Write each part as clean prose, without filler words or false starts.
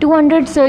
200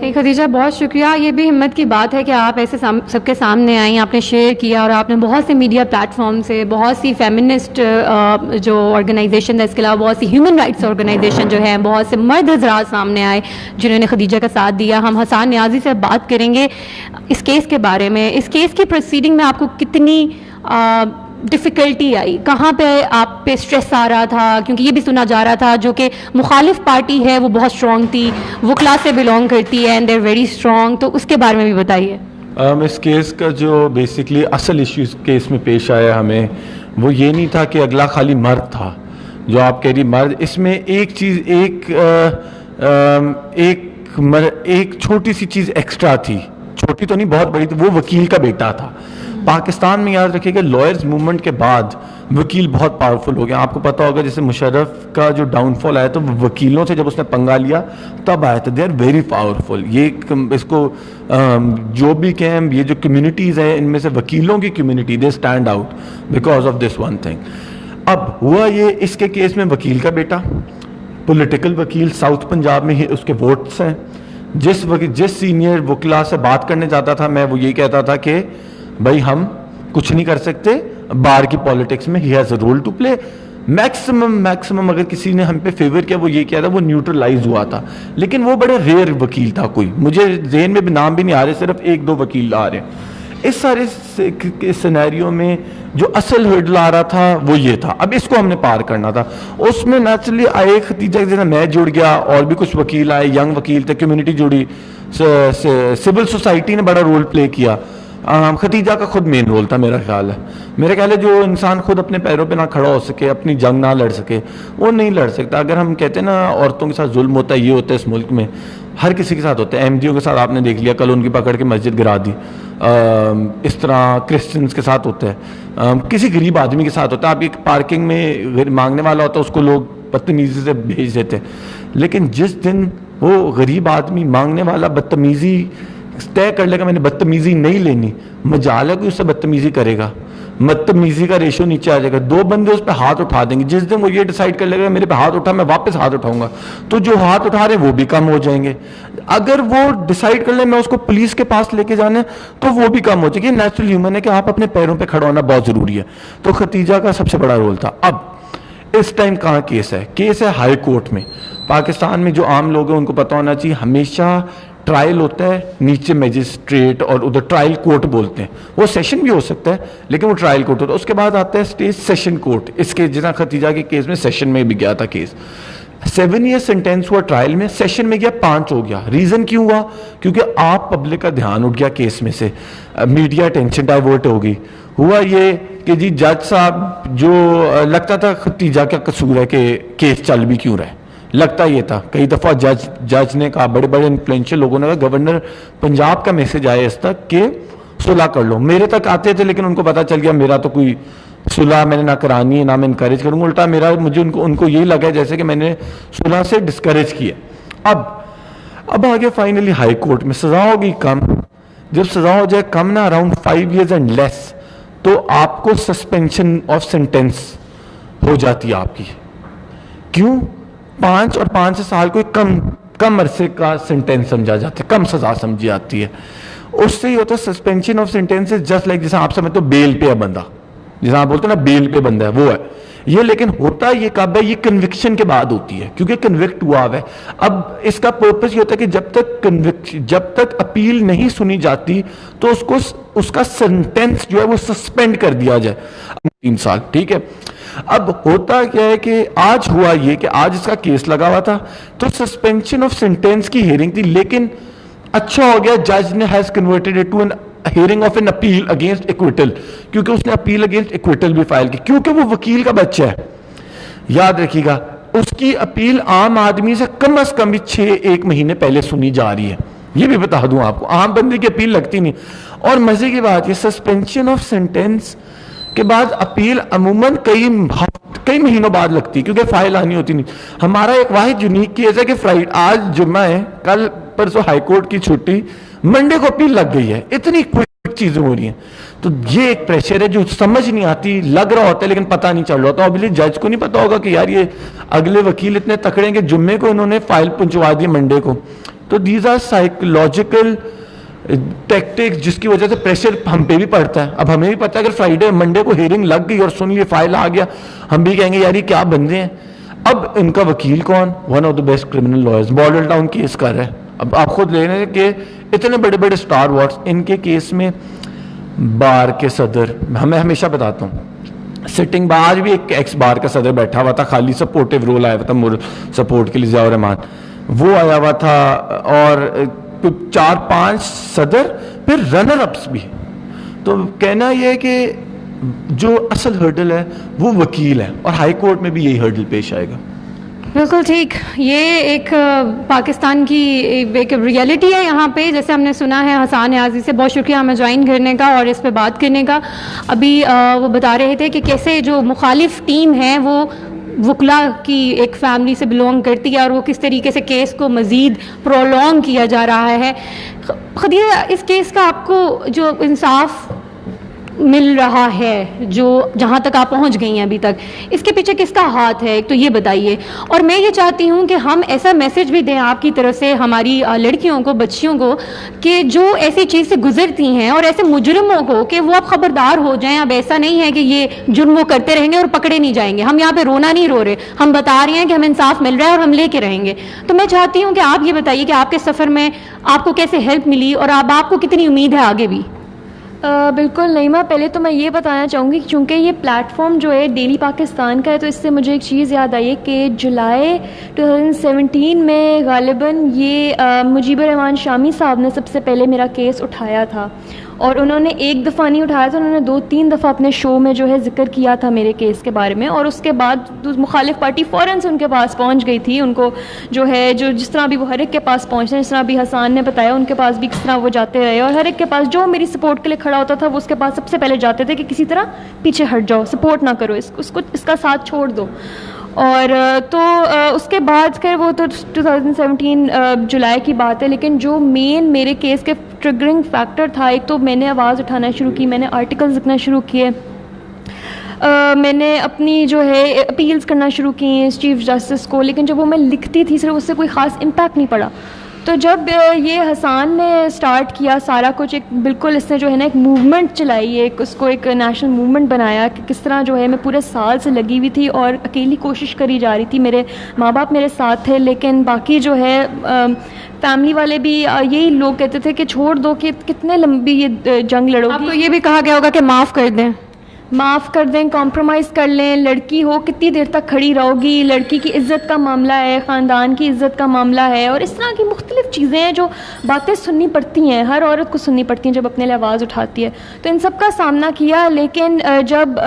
خدیجہ بہت شکریہ. یہ بھی ہمت کی بات ہے کہ آپ ایسے سب کے سامنے آئیں, آپ نے شیئر کیا, اور آپ نے بہت سے میڈیا پلیٹ فارم سے, بہت سی فیمنسٹ جو آرگنائزیشن ہے, اس کے علاوہ بہت سی ہیومن رائٹس آرگنائزیشن جو ہے, بہت سے مرد حضرات سامنے آئے جنہوں نے خدیجہ کا ساتھ دیا. ہم حسان نیازی سے بات کریں گے اس کیس کے بارے میں. اس کیس کی پروسیڈنگ میں آپ کو کتنی ڈفیکلٹی آئی, کہاں پہ آپ پہ اسٹریس آ رہا تھا, کیونکہ یہ بھی سنا جا رہا تھا جو کہ مخالف پارٹی ہے وہ بہت اسٹرانگ تھی, وکلا سے بلونگ کرتی ہے and they are very strong, تو اس کے بارے میں بھی بتائیے. اس کیس کا جو بیسکلی اصل ایشو اس کیس میں پیش آیا ہمیں, وہ یہ نہیں تھا کہ اگلا خالی مرد تھا جو آپ کہہ رہی مرد. اس میں ایک چیز ایک چھوٹی سی چیز ایکسٹرا تھی, چھوٹی تو نہیں بہت بڑی تھی, وہ وکیل کا بیٹا تھا. پاکستان میں یاد رکھیے کہ لائرز موومنٹ کے بعد وکیل بہت پاورفل ہو گیا. آپ کو پتا ہوگا جیسے مشرف کا جو ڈاؤن فال آیا تو وکیلوں سے جب اس نے پنگا لیا تب آیا تھا. They are very powerful. یہ اس کو جو بھی کہیں, یہ جو کمیونٹیز ہیں ان میں سے وکیلوں کی community they stand out because of this one thing. اب ہوا یہ, اس کے کیس میں وکیل کا بیٹا پولیٹیکل وکیل, ساؤتھ پنجاب میں ہی اس کے ووٹس ہیں. جس سینئر وکلا سے بات کرنے جاتا تھا میں, وہ یہی کہتا تھا کہ بھائی ہم کچھ نہیں کر سکتے, بار کی پالیٹکس میں ہی has a role to play. Maximum اگر کسی نے ہم پہ فیور کیا وہ یہ کیا تھا, وہ نیوٹرلائز ہوا تھا. لیکن وہ بڑے ریئر وکیل تھا, کوئی مجھے ذہن میں بھی نام بھی نہیں آ رہے, صرف ایک دو وکیل آ رہے ہیں. اس سارے سینیریو میں جو اصل ہرڈل آ رہا تھا وہ یہ تھا. اب اس کو ہم نے پار کرنا تھا. اس میں نیچرلی آئے خدیجہ جیسا میں جڑ گیا, اور بھی کچھ وکیل آئے, ینگ وکیل تھے, کمیونٹی جڑی, سول سوسائٹی نے بڑا رول پلے کیا. خدیجہ کا خود مین رول تھا میرا خیال ہے. جو انسان خود اپنے پیروں پہ نہ کھڑا ہو سکے, اپنی جنگ نہ لڑ سکے, وہ نہیں لڑ سکتا. اگر ہم کہتے ہیں نا عورتوں کے ساتھ ظلم ہوتا ہے, یہ ہوتا ہے اس ملک میں, ہر کسی کے ساتھ ہوتا ہے. احمدیوں کے ساتھ آپ نے دیکھ لیا, کل ان کی پکڑ کے مسجد گرا دی. اس طرح کرسچنس کے ساتھ ہوتا ہے, کسی غریب آدمی کے ساتھ ہوتا ہے. آپ ایک پارکنگ میں مانگنے والا ہوتا ہے, اس کو لوگ بدتمیزی سے بھیج دیتے ہیں. لیکن جس دن وہ غریب آدمی مانگنے والا بدتمیزی طے کر لے گا میں نے بدتمیزی نہیں لینی, مجال ہے کہ اس سے بدتمیزی کرے گا, بدتمیزی کا ریشو نیچے آ جائے گا. دو بندے اس پہ ہاتھ اٹھا دیں گے. جس دن وہ یہ ڈیسائیڈ کر لے گا میرے پہ ہاتھ اٹھا, میں واپس ہاتھ اٹھاؤں گا, تو جو ہاتھ اٹھا رہے وہ بھی کم ہو جائیں گے. اگر وہ ڈیسائیڈ کر لیں میں اس کو پولیس کے پاس لے کے جانا ہے تو وہ بھی کم ہو جائے گی. نیچرل ہیومن ہے کہ آپ اپنے پیروں پہ کھڑا ہونا بہت ضروری ہے. تو خدیجہ کا سب سے بڑا رول تھا. اب اس ٹائم کہاں کیس ہے ہائی کورٹ میں. پاکستان میں جو عام لوگ ہیں ان کو پتہ ہونا چاہیے, ہمیشہ ٹرائل ہوتا ہے نیچے میجسٹریٹ, اور ادھر ٹرائل کورٹ بولتے ہیں. وہ سیشن بھی ہو سکتا ہے لیکن وہ ٹرائل کورٹ ہوتا ہے. اس کے بعد آتا ہے اسٹیج سیشن کورٹ. اس کے جتنا خدیجہ کے کیس میں سیشن میں بھی گیا تھا کیس. 7 ایئر سینٹینس ہوا ٹرائل میں, سیشن میں گیا 5 ہو گیا. ریزن کیوں ہوا؟ کیونکہ آپ پبلک کا دھیان اٹھ گیا کیس میں سے, میڈیا ٹینشن ڈائیورٹ ہو گئی. ہوا یہ کہ جی جج صاحب, جو لگتا تھا خدیجہ کا قصور ہے کہ کیس چل بھی کیوں رہے, لگتا یہ تھا. کئی دفعہ جج نے کہا, بڑے بڑے انفلوئنشل لوگوں نے کہا, گورنر پنجاب کا میسج آیا اس تک کہ صلح کر لو. میرے تک آتے تھے لیکن ان کو پتا چل گیا میرا تو کوئی صلح میں نے نہ کرانی ہے, نہ میں انکریج کروں گا. الٹا مجھے ان کو یہی لگا جیسے کہ میں نے صلح سے ڈسکریج کیا. اب آگے فائنلی ہائی کورٹ میں سزا ہوگی کم. جب سزا ہو جائے کم نا, اراؤنڈ 5 ایئرز اینڈ لیس, تو آپ کو سسپینشن آف سینٹینس ہو جاتی ہے آپ کی. کیوں؟ 5 اور 5 سال کو کم عرصے کا سینٹینس سمجھا جاتا ہے, کم سزا سمجھی جاتی ہے. اس سے یہ ہوتا ہے suspension of sentence just like جیسا آپ سمجھتے ہو بیل پہ ہے بندہ, جیسا آپ بولتے ہیں نا بیل پہ بندہ ہے, وہ ہے یہ. لیکن ہوتا یہ کب ہے؟ یہ کنوکشن کے بعد ہوتی ہے, کیونکہ کنوکٹ ہوا ہے. اب اس کا پرپس یہ ہوتا ہے کہ جب تک اپیل نہیں سنی جاتی تو اس کا سینٹینس جو ہے وہ سسپینڈ کر دیا جائے 3 سال. ٹھیک ہے. اب ہوتا کیا ہے کہ آج ہوا یہ کہ آج اس کا کیس لگا ہوا تھا, تو سسپینشن آف سینٹینس کی ہیئرنگ تھی. لیکن اچھا ہو گیا, جج نے has converted it to an hearing of an appeal against acquittal, کیونکہ اس نے اپیل اگینسٹ ایکویٹل بھی فائل کی, کیونکہ وہ وکیل کا بچہ ہے. یاد رکھیے گا, اس کی اپیل عام آدمی سے کم از کم بھی 1 مہینے پہلے سنی جا رہی ہے. یہ بھی بتا دوں آپ کو, عام بندے کی اپیل لگتی نہیں. اور مزے کی بات یہ سسپینشن آف سینٹینس کے بعد اپیل عموماً کئی مہینوں بعد لگتی, کیونکہ فائل آنی ہوتی نہیں. ہمارا ایک واحد یونیک کیس ہے کہ آج جمعہ ہے, کل پرسوں ہائی کورٹ کی چھٹی, منڈے کو اپیل لگ گئی ہے. اتنی کوئک چیزیں ہو رہی ہیں. تو یہ ایک پریشر ہے جو سمجھ نہیں آتی, لگ رہا ہوتا ہے لیکن پتہ نہیں چل رہا ہوتا. ابھی جج کو نہیں پتا ہوگا کہ یار یہ اگلے وکیل اتنے تکڑے ہیں کہ جمعے کو انہوں نے فائل پہنچوا دی منڈے کو, تو دیز آر سائیکولوجیکل ٹیکٹکس جس کی وجہ سے پریشر ہم پہ بھی پڑتا ہے. اب ہمیں بھی پتا ہے اگر فرائیڈے منڈے کو ہیئرنگ لگ گئی اور سن لیے فائل آ گیا, ہم بھی کہیں گے یار یہ کیا بندے ہیں. اب ان کا وکیل کون, one of the best criminal lawyers, model town case کر رہا ہے. اب آپ خود لے رہے ہیں کہ اتنے بڑے بڑے اسٹار وارڈس, ان کے کیس میں بار کے صدر, میں ہمیشہ بتاتا ہوں سٹنگ بار, آج بھی ایک ایکس بار کا صدر بیٹھا ہوا تھا, خالی سپورٹیو رول آیا ہوا تھا مورل سپورٹ کے لیے, ضیاء الرحمان وہ آیا ہوا تھا, اور 4-5 صدر, پھر رنر اپس بھی. تو کہنا یہ ہے کہ جو اصل ہرڈل ہے وہ وکیل ہے, اور ہائی کورٹ میں بھی یہی ہرڈل پیش آئے گا. بالکل ٹھیک. یہ ایک پاکستان کی ایک ریئلٹی ہے یہاں پہ, جیسے ہم نے سنا ہے. حسان نیازی سے بہت شکریہ ہمیں جوائن کرنے کا اور اس پہ بات کرنے کا. ابھی وہ بتا رہے تھے کہ کیسے جو مخالف ٹیم ہے وہ وکلا کی ایک فیملی سے بلونگ کرتی ہے, اور وہ کس طریقے سے کیس کو مزید پرولونگ کیا جا رہا ہے. خدیجہ, اس کیس کا آپ کو جو انصاف مل رہا ہے, جو جہاں تک آپ پہنچ گئی ہیں ابھی تک, اس کے پیچھے کس کا ہاتھ ہے, ایک تو یہ بتائیے. اور میں یہ چاہتی ہوں کہ ہم ایسا میسج بھی دیں آپ کی طرف سے ہماری لڑکیوں کو, بچیوں کو, کہ جو ایسی چیز سے گزرتی ہیں اور ایسے مجرموں کو, کہ وہ اب خبردار ہو جائیں. اب ایسا نہیں ہے کہ یہ جرم وہ کرتے رہیں گے اور پکڑے نہیں جائیں گے. ہم یہاں پہ رونا نہیں رو رہے, ہم بتا رہے ہیں کہ ہمیں انصاف مل رہا ہے اور ہم لے کے رہیں گے. تو میں چاہتی ہوں کہ آپ یہ بتائیے کہ آپ کے سفر میں آپ کو کیسے ہیلپ ملی, اور اب آپ کو کتنی امید ہے آگے بھی. بالکل نعیمہ, پہلے تو میں یہ بتانا چاہوں گی چونکہ یہ پلیٹ فارم جو ہے ڈیلی پاکستان کا ہے, تو اس سے مجھے ایک چیز یاد آئی ہے کہ جولائی 2017 میں غالباً یہ مجیب الرحمان شامی صاحب نے سب سے پہلے میرا کیس اٹھایا تھا, اور انہوں نے ایک دفعہ نہیں اٹھایا تھا, انہوں نے 2-3 دفعہ اپنے شو میں جو ہے ذکر کیا تھا میرے کیس کے بارے میں. اور اس کے بعد مخالف پارٹی فوراً سے ان کے پاس پہنچ گئی تھی. ان کو جو ہے جو جس طرح بھی وہ ہر ایک کے پاس پہنچتے ہیں, جس طرح بھی حسان نے بتایا ان کے پاس بھی کس طرح وہ جاتے رہے, اور ہر ایک کے پاس جو میری سپورٹ کے لیے کھڑا ہوتا تھا وہ اس کے پاس سب سے پہلے جاتے تھے کہ کسی طرح پیچھے ہٹ جاؤ, سپورٹ نہ کرو, اس کا ساتھ چھوڑ دو. اور تو اس کے بعد خیر وہ تو 2017 جولائی کی بات ہے. لیکن جو مین میرے کیس کے ٹریگرنگ فیکٹر تھا, ایک تو میں نے آواز اٹھانا شروع کی, میں نے آرٹیکلز لکھنا شروع کیے, میں نے اپنی جو ہے اپیلز کرنا شروع کی ہیں چیف جسٹس کو, لیکن جب وہ میں لکھتی تھی صرف اس سے کوئی خاص امپیکٹ نہیں پڑا. تو جب یہ حسان نے سٹارٹ کیا سارا کچھ, ایک بالکل اس نے جو ہے نا ایک موومنٹ چلائی ہے, اس کو ایک نیشنل موومنٹ بنایا, کہ کس طرح جو ہے میں پورے سال سے لگی ہوئی تھی اور اکیلی کوشش کری جا رہی تھی. میرے ماں باپ میرے ساتھ تھے, لیکن باقی جو ہے فیملی والے بھی یہی لوگ کہتے تھے کہ چھوڑ دو, کہ کتنے لمبی یہ جنگ لڑو گی. آپ کو یہ بھی کہا گیا ہوگا کہ معاف کر دیں, معاف کر دیں, کمپرومائز کر لیں, لڑکی ہو کتنی دیر تک کھڑی رہو گی, لڑکی کی عزت کا معاملہ ہے, خاندان کی عزت کا معاملہ ہے, اور اس طرح کی مختلف چیزیں ہیں جو باتیں سننی پڑتی ہیں, ہر عورت کو سننی پڑتی ہیں جب اپنے لیے آواز اٹھاتی ہے. تو ان سب کا سامنا کیا, لیکن جب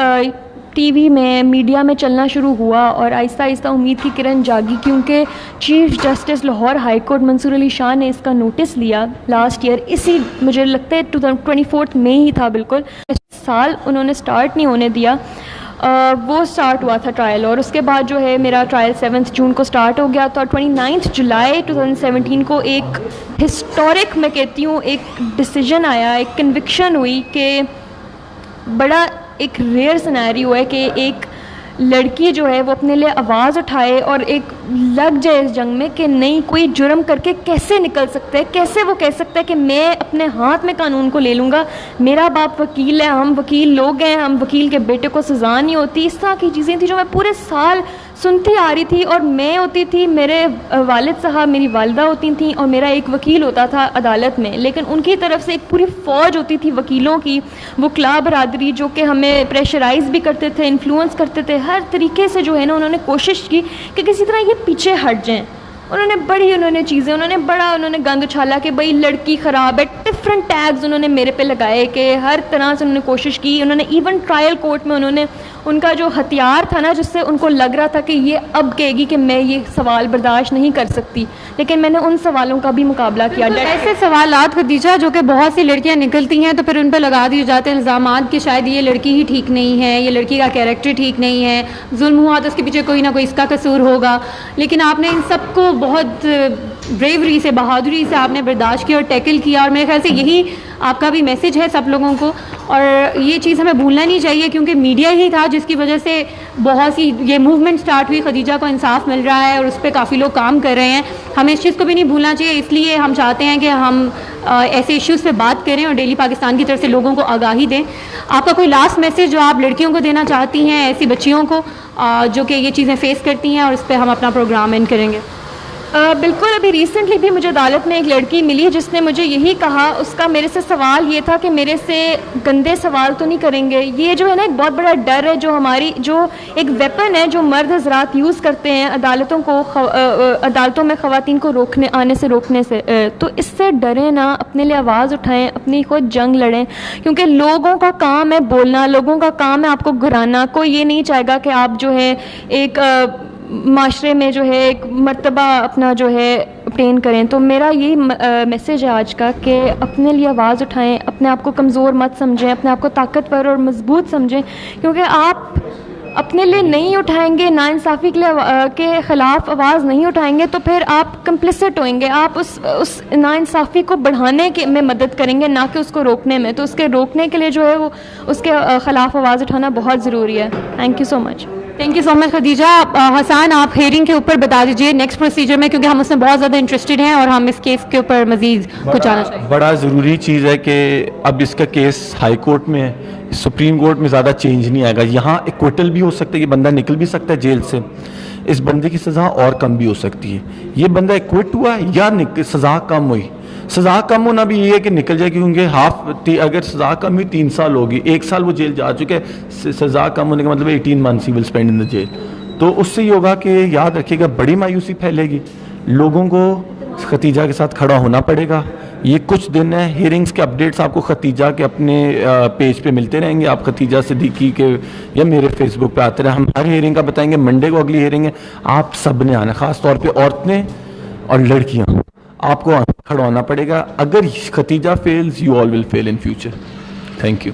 ٹی وی میں میڈیا میں چلنا شروع ہوا اور آہستہ آہستہ امید کی کرن جاگی, کیونکہ chief justice Lahore high court Mansoor Ali Shah نے اس کا نوٹس لیا لاسٹ ایئر, اسی مجھے لگتا ہے 24 مئی ہی تھا, بالکل سال انہوں نے سٹارٹ نہیں ہونے دیا. وہ سٹارٹ ہوا تھا ٹرائل, اور اس کے بعد جو ہے میرا ٹرائل 7 جون کو سٹارٹ ہو گیا. تو 29 جولائی 2017 کو ایک ہسٹورک, میں کہتی ہوں, ایک ڈیسیجن آیا, ایک کنوکشن ہوئی کہ بڑا ایک ریئر سینیریو ہے کہ ایک لڑکی جو ہے وہ اپنے لیے آواز اٹھائے اور ایک لگ جائے اس جنگ میں کہ نہیں, کوئی جرم کر کے کیسے نکل سکتا ہے, کیسے وہ کہہ سکتا ہے کہ میں اپنے ہاتھ میں قانون کو لے لوں گا, میرا باپ وکیل ہے, ہم وکیل لوگ ہیں, ہم وکیل کے بیٹے کو سزا نہیں ہوتی. اس طرح کی چیزیں تھیں جو میں پورے سال سنتی آ رہی تھی, اور میں ہوتی تھی, میرے والد صاحب, میری والدہ ہوتی تھیں, اور میرا ایک وکیل ہوتا تھا عدالت میں, لیکن ان کی طرف سے ایک پوری فوج ہوتی تھی وکیلوں کی, وکلا برادری, جو کہ ہمیں پریشرائز بھی کرتے تھے, انفلوئنس کرتے تھے, ہر طریقے سے جو ہے نا انہوں نے کوشش کی کہ کسی طرح یہ پیچھے ہٹ جائیں. انہوں نے بڑا گند اچھالا کہ بھائی لڑکی خراب ہے, ڈفرینٹ ٹیگز انہوں نے میرے پہ لگائے, کہ ہر طرح سے انہوں نے کوشش کی. انہوں نے ایون ٹرائل کورٹ میں انہوں نے ان کا جو ہتھیار تھا نا, جس سے ان کو لگ رہا تھا کہ یہ اب کہے گی کہ میں یہ سوال برداشت نہیں کر سکتی, لیکن میں نے ان سوالوں کا بھی مقابلہ کیا. ایسے سوالات خدیجہ جو کہ بہت سی لڑکیاں نکلتی ہیں تو پھر ان پہ لگا دیے جاتے ہیں الزامات کہ شاید یہ لڑکی ہی ٹھیک نہیں ہے, یہ لڑکی کا کیریکٹر ٹھیک نہیں ہے, ظلم ہوا تو اس کے پیچھے کوئی نہ کوئی اس کا قصور ہوگا. لیکن آپ نے ان سب کو بہت بریوری سے, بہادری سے آپ نے برداشت کیا اور ٹیکل کیا, اور میرے خیال سے یہی آپ کا بھی میسج ہے سب لوگوں کو, اور یہ چیز ہمیں بھولنا نہیں چاہیے کیونکہ میڈیا ہی تھا جس کی وجہ سے بہت سی یہ موومنٹ سٹارٹ ہوئی, خدیجہ کو انصاف مل رہا ہے اور اس پہ کافی لوگ کام کر رہے ہیں. ہمیں اس چیز کو بھی نہیں بھولنا چاہیے, اس لیے ہم چاہتے ہیں کہ ہم ایسے ایشوز پہ بات کریں اور ڈیلی پاکستان کی طرف سے لوگوں کو آگاہی دیں. آپ کا کوئی لاسٹ میسج جو آپ لڑکیوں کو دینا چاہتی ہیں, ایسی بچیوں کو جو کہ یہ چیزیں فیس کرتی ہیں, اور اس پہ ہم اپنا پروگرام اینڈ کریں گے؟ بالکل, ابھی ریسنٹلی بھی مجھے عدالت میں ایک لڑکی ملی جس نے مجھے یہی کہا, اس کا میرے سے سوال یہ تھا کہ میرے سے گندے سوال تو نہیں کریں گے. یہ جو ہے نا ایک بہت بڑا ڈر ہے, جو ایک ویپن ہے جو مرد حضرات یوز کرتے ہیں عدالتوں میں خواتین کو آنے سے روکنے سے. تو اس سے ڈریں نا, اپنے لیے آواز اٹھائیں, اپنی خود جنگ لڑیں, کیونکہ لوگوں کا کام ہے بولنا, لوگوں کا کام ہے آپ کو گرانا. کوئی یہ نہیں چاہے گا کہ آپ جو ہے ایک معاشرے میں جو ہے ایک مرتبہ اپنا جو ہے اپٹین کریں. تو میرا یہی میسیج ہے آج کا کہ اپنے لیے آواز اٹھائیں, اپنے آپ کو کمزور مت سمجھیں, اپنے آپ کو طاقتور اور مضبوط سمجھیں, کیونکہ آپ اپنے لیے نہیں اٹھائیں گے, ناانصافی کے خلاف آواز نہیں اٹھائیں گے, تو پھر آپ کمپلسٹ ہوئیں گے, آپ اس ناانصافی کو بڑھانے میں مدد کریں گے, نہ کہ اس کو روکنے میں. تو اس کے روکنے کے لیے جو ہے وہ اس کے خلاف آواز اٹھانا بہت ضروری ہے. Thank you so much. Thank you so much Khadija. Hassan, آپ ہیئرنگ کے اوپر بتا دیجیے نیکسٹ پروسیجر میں, کیونکہ ہم اس میں بہت زیادہ انٹرسٹڈ ہیں اور ہم اس کیس کے اوپر مزید کچھ جاننا چاہیے. بڑا ضروری چیز ہے کہ اب اس کا کیس ہائی کورٹ میں ہے, سپریم کورٹ میں زیادہ چینج نہیں آئے گا. یہاں ایکویٹل بھی ہو سکتا ہے, یہ بندہ نکل بھی سکتا ہے جیل سے, اس بندے کی سزا اور کم بھی ہو سکتی ہے. یہ بندہ ایکوٹ ہوا یا سزا کم ہوئی, سزا کم ہونا بھی یہ ہے کہ نکل جائے, کیونکہ اگر سزا کم ہوئی 3 سال ہوگی, 1 سال وہ جیل جا چکے, سزا کم ہونے کا مطلب 18 months he will spend in the jail. تو اس سے یہ ہوگا کہ یاد رکھیے گا بڑی مایوسی پھیلے گی, لوگوں کو ختیجہ کے ساتھ کھڑا ہونا پڑے گا. یہ کچھ دن ہے, ہیئرنگز کے اپڈیٹس آپ کو ختیجہ کے اپنے پیج پہ ملتے رہیں گے. آپ ختیجہ صدیقی کے یا میرے فیس بک پہ آتے رہیں, ہم ہر ہیئرنگ کا بتائیں گے. منڈے کو اگلی ہیئرنگ ہے, آپ سب نے آنا, خاص طور پہ عورتیں اور لڑکیاں, آپ کو کھڑا ہونا پڑے گا. اگر Khadija fails, you all will fail in future. Thank you.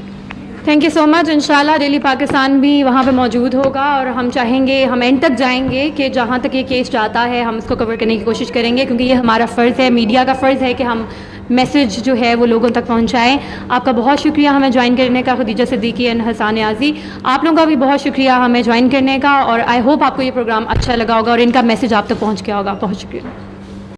Thank you so much. انشاءاللہ ڈیلی پاکستان بھی وہاں پہ موجود ہوگا, اور ہم چاہیں گے, ہم اینڈ تک جائیں گے کہ جہاں تک یہ کیس جاتا ہے ہم اس کو کور کرنے کی کوشش کریں گے, کیونکہ یہ ہمارا فرض ہے, میڈیا کا فرض ہے کہ ہم میسج جو ہے وہ لوگوں تک پہنچائیں. آپ کا بہت شکریہ ہمیں جوائن کرنے کا, خدیجہ صدیقی اور حسان نیازی. آپ لوگوں کا بھی بہت شکریہ ہمیں جوائن کرنے کا, اور آئی ہوپ آپ کو یہ پروگرام اچھا لگا ہوگا اور ان کا میسج آپ تک پہنچ گیا ہوگا. بہت شکریہ.